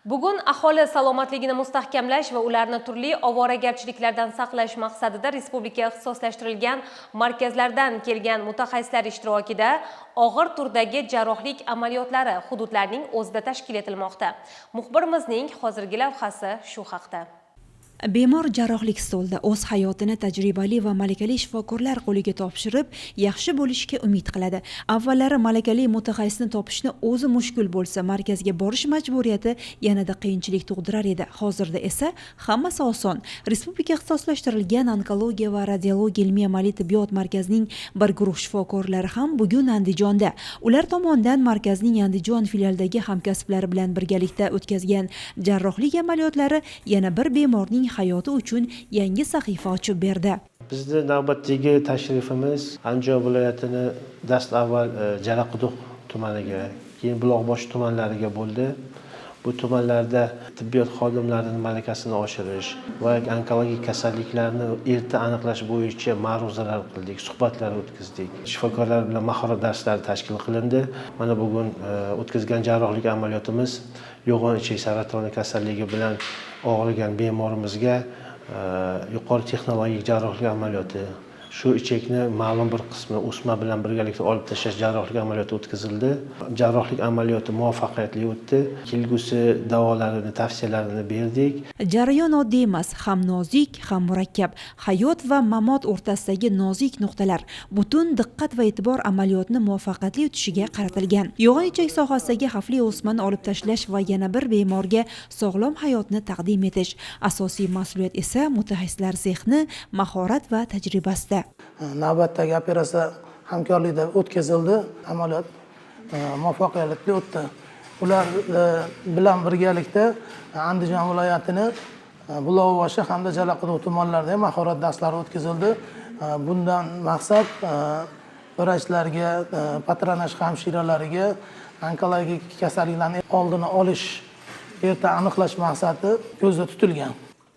Bugun aholi salomatligini mustahkamlash va ularni turli ovoragarchiliklardan saqlash maqsadida respublika ixtisoslashtirilgan markazlardan kelgan mutaxassislar ishtirokida og'ir turdagi jarrohlik amaliyotlari hududlarning o'zida tashkil etilmoqda. Muxbirimizning hozirgi lavhasi shu haqda. Bemor jarrohlik stolida o'z hayotini tajribali va malakali shifokorlar qo'liga topshirib, yaxshi bo'lishga umid qiladi. Avvallari malakali mutaxassisni topishni o'zi mushkul bo'lsa, markazga borish majburiyati yanada qiyinchilik tug'dirar edi. Hozirda esa hammasi oson. Respublika ixtisoslashtirilgan onkologiya va radiologiya ilmiy-amaliy tibbiyot markazining bir guruh shifokorlari ham bugun Andijonda. Ular tomonidan markazning Andijon filialidagi hamkasblari bilan birgalikda o'tkazgan jarrohlik amaliyotlari yana bir bemorning hayoti uchun yangi sahifa ochib berdi. Bizning navbatdagi tashrifimiz Andijon viloyatini avval Jalaquduq tumaniga, keyin Buloqboshi tumanlariga bo'ldi. Bu tumanlarda tibbiyot xodimlarining malakasini oshirish va onkologik kasalliklarni erta aniqlash bo'yicha ma'ruzalar qildik, suhbatlar o'tkazdik. Shifokorlar bilan mahorat darslari tashkil qilindi. Mana bugun o'tkazgan jarrohlik amaliyotimiz yo'g'on ichak saratoni kasalligi bilan og'rigan bemorimizga yuqori texnologik jarrohlik amaliyoti, shu ichakni ma'lum bir qismi o'sma bilan birgalikda olib tashlash jarrohlik amaliyoti o'tkazildi. Jarrohlik amaliyoti muvaffaqiyatli o'tdi. Kelgusi davolarini, tavsiyalarini berdik. Jarayon oddiy emas, ham nozik, ham murakkab. Hayot va mamot o'rtasidagi nozik nuqtalar. Butun diqqat va e'tibor amaliyotni muvaffaqiyatli o'tishiga qaratilgan. Yo'g'on ichak sohasidagi xavfli o'smani olib tashlash va yana bir bemorga sog'lom hayotni taqdim etish. Asosiy mas'uliyat esa mutaxassislar zehni, mahorat va tajribasida. Navbatdagi operatsiya hamkorlikda o'tkazildi. Amaliyot muvaffaqiyatli o'tdi. Ular bilan birgalikda Andijon viloyatini Buloqboshi hamda Jalaquduq tumanlarida mahorat darslari o'tkazildi. Bundan maqsad vrachlarga, patronaj hamshiralariga onkologik kasalliklarning oldini olish, erta aniqlash maqsadi ko'zda tutilgan.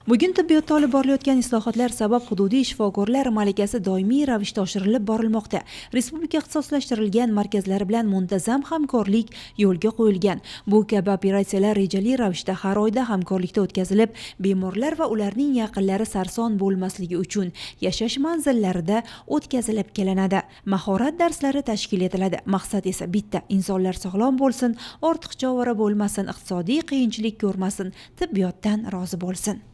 Bugun tibbiyotda olib borilayotgan islohotlar sabab hududiy shifokorlar malakasi doimiy ravishda oshirilib borilmoqda. Respublika ixtisoslashtirilgan markazlari bilan muntazam hamkorlik yo'lga qo'yilgan. Bu kabi operatsiyalar rejali ravishda har oyda hamkorlikda o'tkazilib, bemorlar va ularning yaqinlari sarson bo'lmasligi uchun yashash manzillarida o'tkazilib kelinadi. Mahorat darslari tashkil etiladi. Maqsad esa bitta: insonlar sog'lom bo'lsin, ortiqcha ovora bo'lmasin, iqtisodiy qiyinchilik ko'rmasin, tibbiyotdan rozi bo'lsin.